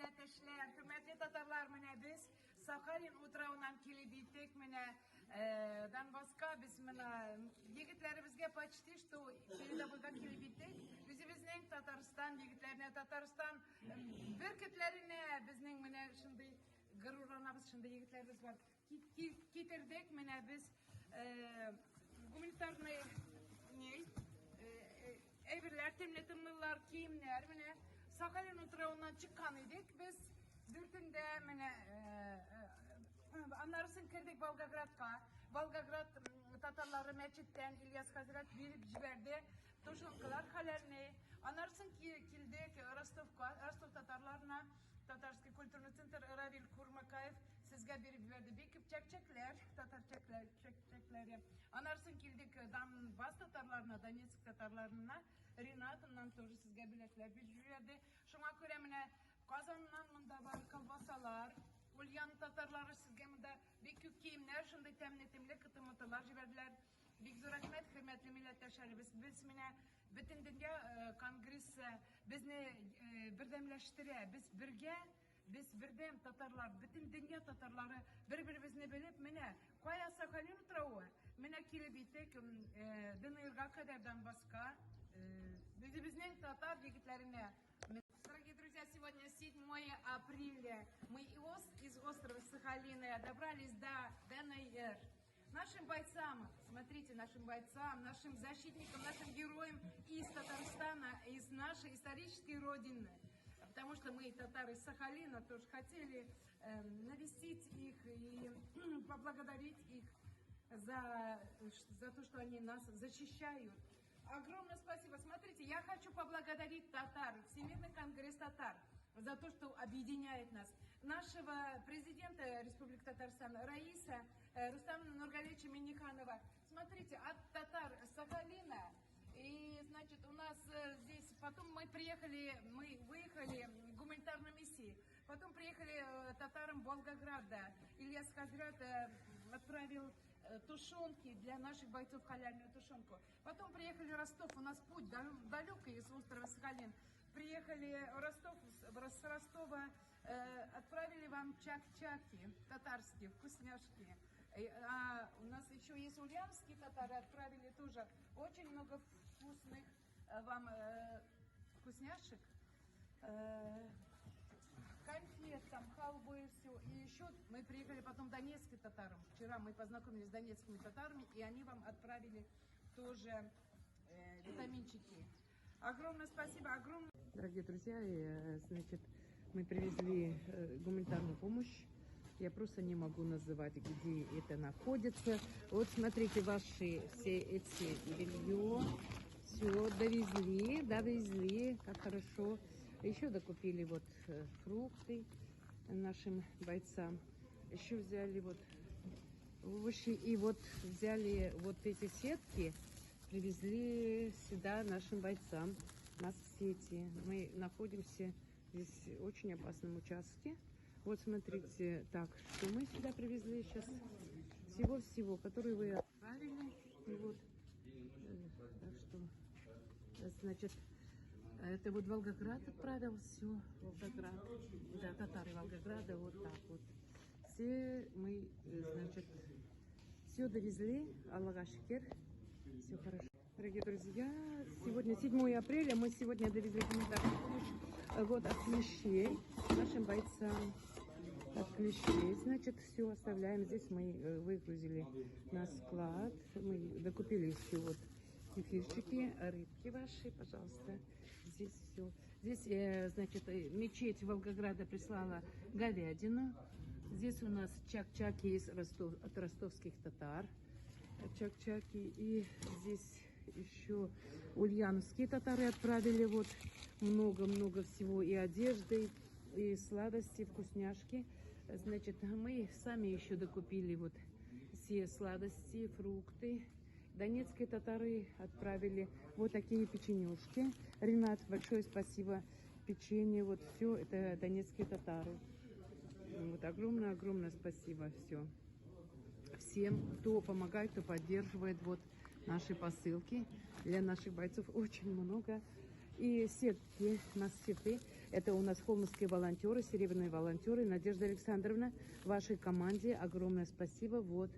milletteşler, hürmetli Tatarlar mene biz Sakhalin Utrav'dan kilibittik mene dan başka biz mene yigitlerimizge почти что kilidabıga kilibittik. Bizning Tataristan yigitlerine Tataristan berketlerine bizning mene şimdi gururlanabız şimdi yigitlerimiz var. Kitirdik mene biz гуманитарный evler, temletimliler, kiyimler, mene Sakhalin Utrav'dan çıkan idik. Biz dürtünde mene anlarsın kirdik Volgograd'a. Volgograd Tatarları meçitten İlyas Hazret verip jiberdi. Tuşunkalar halerine. Anlarsın ki kildik Rostov'a, Rostov Tatarlarına Tatarski Kulturlu Center Ravil Kurmakayev sizge bir verdi. Bir küp çekçekler, Tatar çekçekleri. Anarsın kildik Donbas Tatarlarına, Donetsk Tatarlarına, Rinat'ından тоже sizge biletler bir verdi. Şuna göre mene Kazan'dan mında var kalbasalar, Ulyan Tatarları sizge mında bir küp kiyimler, şimdi temnetimli kıtımıtılar jiberdiler. Big rahmet, hürmetli milletteşler, biz mine bütün dünya kongres bizni birdemleştire, biz birdem Tatarlar, bütün dünya Tatarları birbirimizni bilip mine koya Sakhalin Utrav'ı, mine kilibittik dınırga kadardan başka bizning Tatar yigitlerine. Дорогие друзья, сегодня 7 апреля. Мы из острова Сахалина добрались до ДНР. Нашим бойцам, смотрите, нашим бойцам, нашим защитникам, нашим героям из Татарстана, из нашей исторической родины. Потому что мы, татары из Сахалина, тоже хотели навестить их и поблагодарить их за то, что они нас защищают. Огромное спасибо. Смотрите, я хочу поблагодарить татар, Всемирный конгресс татар, за то, что объединяет нас. Нашего президента Республики Татарстан Раиса Рустама Нургалевича Минниханова. Смотрите, от татар Сахалина. И, значит, у нас здесь, потом мы выехали гуманитарной миссией. Потом приехали татарам Волгограда. Ильяс Хазрат отправил тушенки для наших бойцов, халяльную тушенку. Потом приехали в Ростов, у нас путь далекий из острова Сахалин. Приехали в Ростов, с Ростова отправили вам чак-чаки татарские, вкусняшки. А у нас еще есть ульяновские татары, отправили тоже очень много вкусных вам вкусняшек. Конфет, там, халвы, все. И еще мы приехали потом донецким татарам. Вчера мы познакомились с донецкими татарами, и они вам отправили тоже витаминчики. Огромное спасибо, огромное. Дорогие друзья, значит, мы привезли гуманитарную помощь. Я просто не могу называть, где это находится. Вот смотрите, ваши все эти белье. Все, довезли, как хорошо. Еще докупили вот фрукты нашим бойцам. Еще взяли вот овощи. И вот взяли вот эти сетки, привезли сюда нашим бойцам. У нас сети. Мы находимся здесь в очень опасном участке. Вот смотрите, так, что мы сюда привезли сейчас. Всего-всего, который вы отправили. И вот, так что, значит, это вот Волгоград отправил, все, Волгоград. Да, татары Волгограда, вот так вот. Все мы, значит, все довезли, Аллах шукр, все хорошо. Дорогие друзья, сегодня 7 апреля, мы сегодня довезли гуманитарную помощь вот от клещей нашим бойцам. От клещей, значит, все оставляем. Здесь мы выгрузили на склад, мы докупили все вот кефирчики, рыбки ваши, пожалуйста. Здесь все. Здесь, значит, мечеть Волгограда прислала говядину. Здесь у нас чак-чаки от ростовских татар. Чак-чаки. И здесь еще ульяновские татары отправили вот много-много всего. И одежды, и сладости, вкусняшки. Значит, мы сами еще докупили вот все сладости, фрукты. Донецкие татары отправили вот такие печенюшки. Ренат, большое спасибо. Печенье, вот все, это донецкие татары. Вот огромное спасибо, все. Всем, кто помогает, кто поддерживает вот наши посылки для наших бойцов. Очень много. И сетки, у нас сеты. Это у нас холмские волонтеры, серебряные волонтеры. Надежда Александровна, вашей команде огромное спасибо. Вот,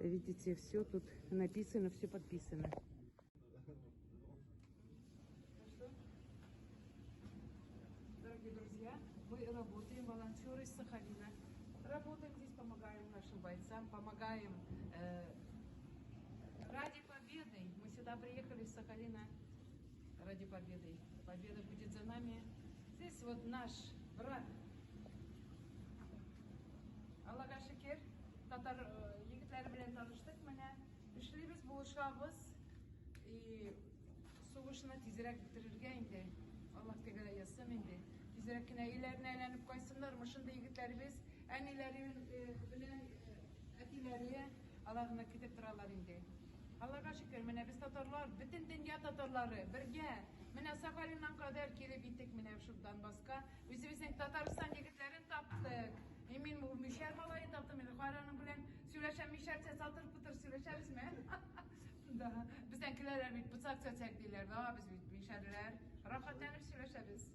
видите, все тут написано, все подписано. Дорогие друзья, мы работаем, волонтеры из Сахалина. Работаем здесь, помогаем нашим бойцам, помогаем ради победы. Мы сюда приехали из Сахалина ради победы. Победа будет за нами. Здесь вот наш брат Аллаға шүкір, татар егетлері белән таныштык менә. Эшлибез, булышабыз и сугышны тизрәк бетерергә инде. Аллаһ тәгалә язсын инде. Тизрәк кенә өйләренә әйләнеп кайсыннар, шундый егетләребез, әниләре белән әтиләре Аллаһына китеп торалар инде. Аллаға шөкер, менә без татарлар, бөтен дөнья татарлары бергә, менә Сахалиннан кадәр килеп иттек, менә шундан башка. Үзебезнең Татарстан егетләрен таптык. Мин мишәр малай таптым, мин Хараның белән сөйләшәм, мишәрчә сатыр-путыр сөйләшәбезме? Да, бездән киләләр бит, бутсак цәцәк диләр, да, без бит мишәрләр, рахатланып сөйләшәбез.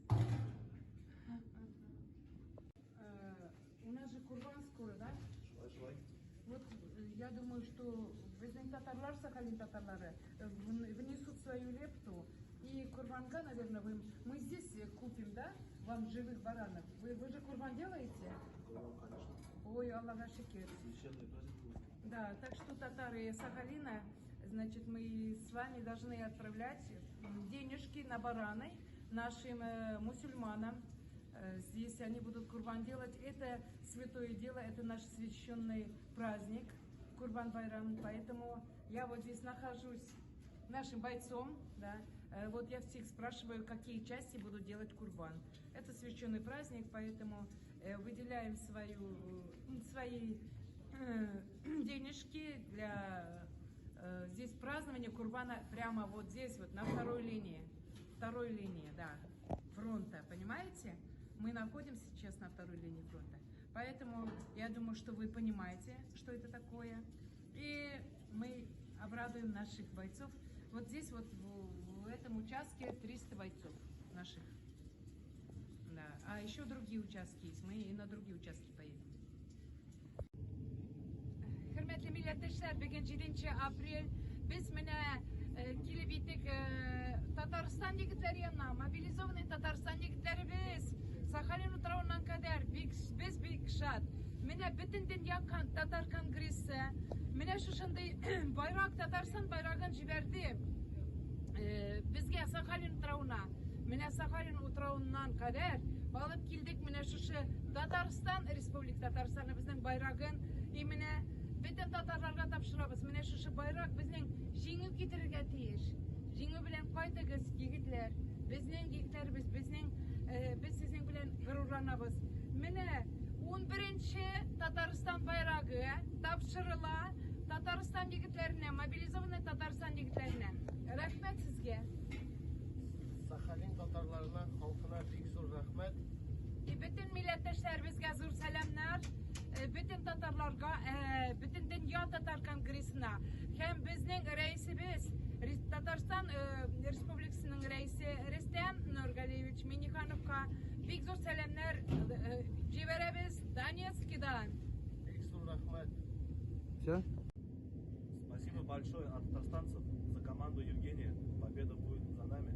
У нас же Курбан скоро, да? Вот я думаю, что безнең татарлар, Сахалин татарлары, внесут свою лепту. И Курбанга, наверное, мы здесь купим, да? Вам живых баранов. Вы же курбан делаете? Конечно. Ой, Аллаха шикер. Священный праздник. Да, так что татары Сахалина, значит, мы с вами должны отправлять денежки на бараны нашим мусульманам. Здесь они будут курбан делать. Это святое дело, это наш священный праздник, Курбан-Байрам. Поэтому я вот здесь нахожусь нашим бойцом, да. Вот я всех спрашиваю, какие части будут делать курбан. Это священный праздник, поэтому выделяем свои денежки для здесь празднования курбана прямо вот здесь, вот на второй линии, да, фронта, понимаете? Мы находимся сейчас на второй линии фронта, поэтому я думаю, что вы понимаете, что это такое, и мы обрадуем наших бойцов. Вот здесь вот в этом участке 300 бойцов наших. Да. А еще другие участки есть. Мы и на другие участки поедем. Hürmetli milletteşler, bugün 7 April biz kilip gittik Tatarstan yigitleri yanına, mobilizованный Tatarstan yigitleri biz Sakhalin utrağından kadar biz bir şart. Bütün dünya Tatar Kongresi Менә шушындай байрак, Татарстан байрагын җибәрде безгә Сахалин утрауына. Менә Сахалин утрауыннан кадәр алып килдек менә шушы Татарстан, Республика Татарстан безнең байрагын. И менә бөтен татарларга тапшырабыз. Менә шушы байрак безнең җиңү китерергә тиеш. Җиңү белән кайтыгыз, егетләр. Безнең егетләребез, без сезнең белән горурланабыз. Менә 11-нче Татарстан байрагы тапшырыла Татарстан егетләренә, мобилизованный Татарстан егетләренә. Рәхмәт сезгә. Сахалин татарларына, халкына бик зур рәхмәт. И бөтен милләттәшләребезгә зур сәламнар. Бөтен татарларга, бөтен дөнья татар конгрессына һәм безнең рәисебез Татарстан Республикасының рәисе Рөстәм Нургалиевич Минихановка бик зур сәламнар җибәрәбез Донецкидан. Бик зур рәхмәт. Все? Спасибо большое от татарстанцев за команду Евгения. Победа будет за нами.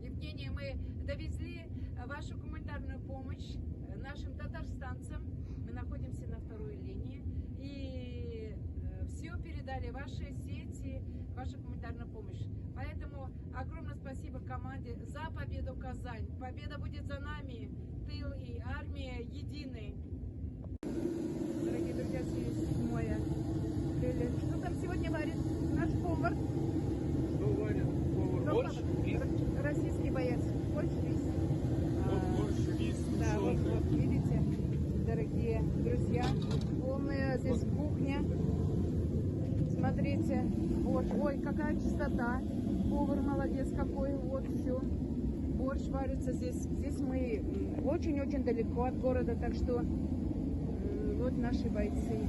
Евгения, мы довезли вашу гуманитарную помощь нашим татарстанцам. Мы находимся на второй линии. И все передали ваши сети, вашу гуманитарную помощь. Поэтому огромное спасибо команде за победу Казань. Победа будет за нами. Тыл и армия едины. Дорогие друзья, здесь моя. Что там сегодня варит наш повар? Что варит? Борщ, рис. Российский боец. Борщ, рис. Борщ, рис, Да, вот, видите, дорогие друзья, полная здесь кухня. Смотрите, вот, ой, какая чистота. Повар молодец какой, вот все. Борщ варится здесь. Здесь мы очень-очень далеко от города, так что вот наши бойцы.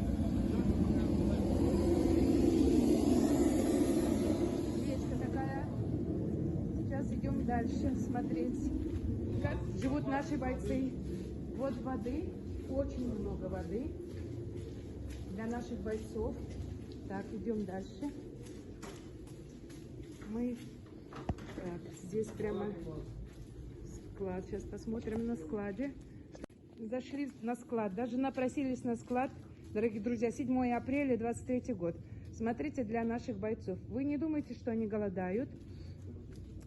Речка такая. Сейчас идем дальше смотреть. как живут наши бойцы. Вот воды, очень много воды для наших бойцов. Так, идем дальше. Мы так, здесь прямо склад. Сейчас посмотрим на складе. Зашли на склад, даже напросились на склад, дорогие друзья, 7 апреля 23 год. Смотрите, для наших бойцов. Вы не думайте, что они голодают,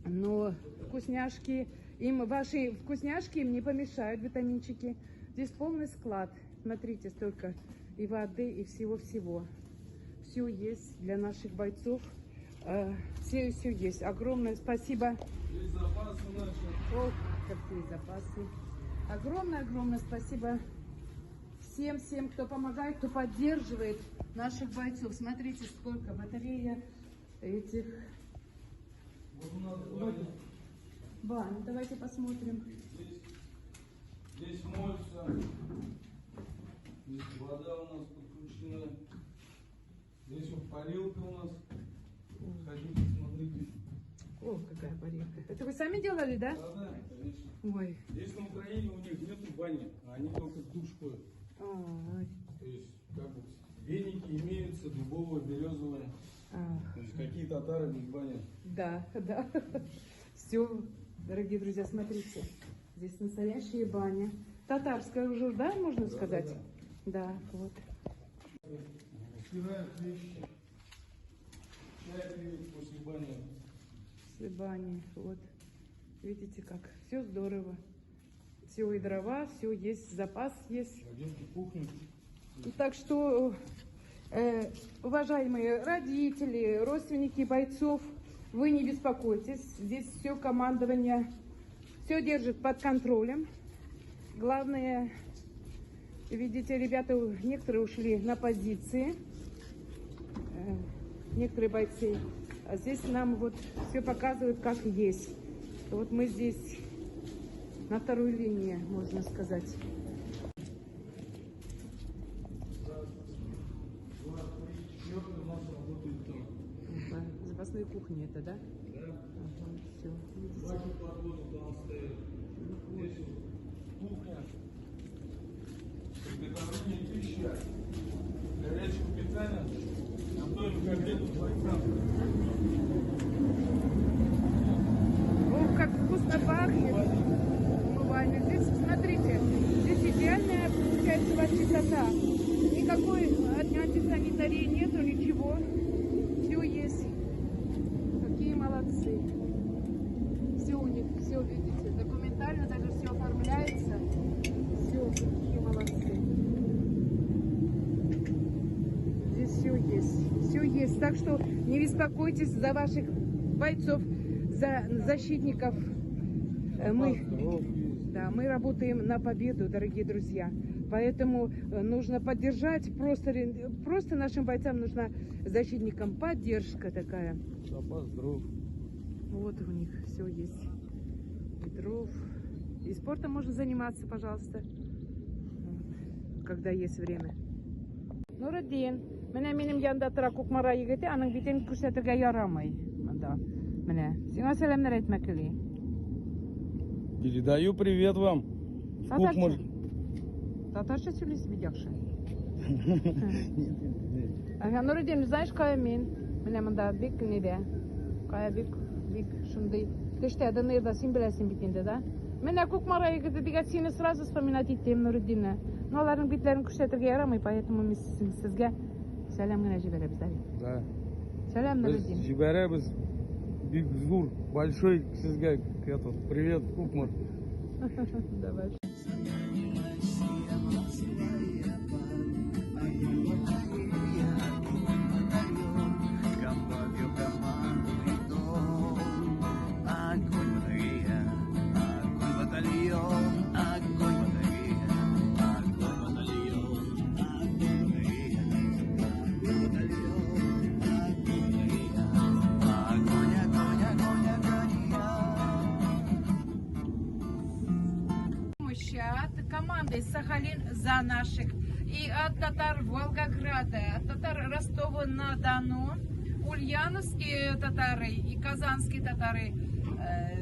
но вкусняшки, ваши вкусняшки им не помешают, витаминчики. Здесь полный склад. Смотрите, столько и воды, и всего-всего. Все есть для наших бойцов. Все есть. Огромное спасибо. Есть запасы наши. О, какие запасы. Огромное спасибо всем, кто помогает, кто поддерживает наших бойцов. Смотрите, сколько батарея этих. Вот у нас Баня. Давайте посмотрим. здесь моются. Здесь вода у нас подключена. Здесь вот парилка у нас. Хотите, смотрите. О, какая парилка. Это вы сами делали, да? Да, конечно. Ой. Здесь на Украине у них нету бани, они только в душ ходят. То есть, как бы, веники имеются, дубовые, березовые. То есть, какие татары без бани. Да. Все, дорогие друзья, смотрите. Здесь настоящая баня. Татарская уже, да, можно сказать? Да, вот. Стирают вещи. Чай пьют после бани. После бани, вот. Видите как? Все здорово. Все и дрова, все есть, запас есть. Пойдемте кухню. Так что, уважаемые родители, родственники бойцов, вы не беспокойтесь. Здесь все командование, все держит под контролем. Главное, видите, ребята, некоторые ушли на позиции, некоторые бойцы. А здесь нам вот все показывают, как есть. Вот мы здесь на второй линии, можно сказать. У нас работает там. Запасной кухни это, да? Да. Ага, все, видите. Два подвода там стоят. Здесь вот кухня. Приготовление пищи. Горячего питания. Готовим к обеду бойцам. О, как вкусно пахнет. Умывальник. Здесь, смотрите, здесь идеальная получается у вас чистота. Никакой антисанитарии нету, ничего. Все есть. Какие молодцы. Все у них, все, видите, документально даже все оформляется. Все, какие молодцы. Здесь все есть. Все есть. Так что не беспокойтесь за ваших бойцов, за защитников. Мы работаем на победу, дорогие друзья. Поэтому нужно поддержать, просто нашим бойцам нужна защитникам поддержка такая. Запас дров. Вот у них все есть. И дров. И спортом можно заниматься, пожалуйста, когда есть время. Нуриддин, менің янда тұра Көкмара егеті, аның битен күрсәтергә ярамый. Монда. Менә. Сиңа сәламнәр әйтмәкли. Передаю привет вам. Татарча. Татарча сөйләсеп бит яхшы. Ага, Нуриддин, знаешь, кая мин? Менә монда бик неде. Кая бик шундый. Төштә Данирда син беләсең бит инде, да? Менә Көкмара егеті дигән сине сразу вспоминать иттем, Нуриддинне. Но аларның битләрен күрсәтергә ярамый, поэтому мин сезгә сәлам генә җибәрәбез. Да. Сәлам, Нуриддин. Җибәрәбез. Бик зур, большой сезгә привет, Кукмар. Давай. От команды Сахалин за наших и от татар Волгограда, от татар Ростова-на-Дону, ульяновские татары и казанские татары,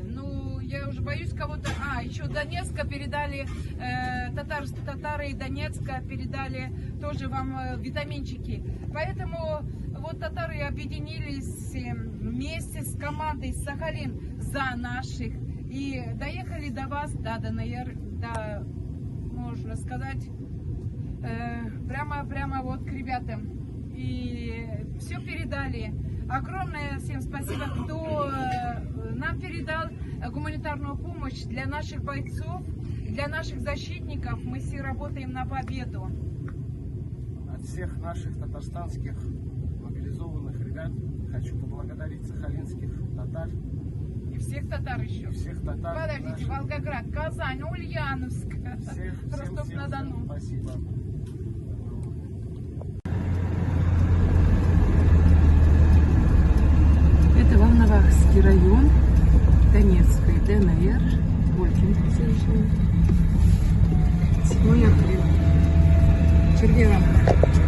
ну я уже боюсь кого-то. Еще Донецка передали, татары Донецка передали тоже вам витаминчики. Поэтому вот татары объединились вместе с командой Сахалин за наших и доехали до вас, до, можно сказать, прямо вот к ребятам. И все передали. Огромное всем спасибо, кто нам передал гуманитарную помощь для наших бойцов, для наших защитников. Мы все работаем на победу. От всех наших татарстанских мобилизованных ребят хочу поблагодарить сахалинских татар. И всех татар еще. Всех татар. Подождите, наших. Волгоград, Казань, Ульяновск, Ростов-на-Дону. Спасибо. Это Волновахский район, Донецкой ДНР, Болькин, 7 апреля. Червера.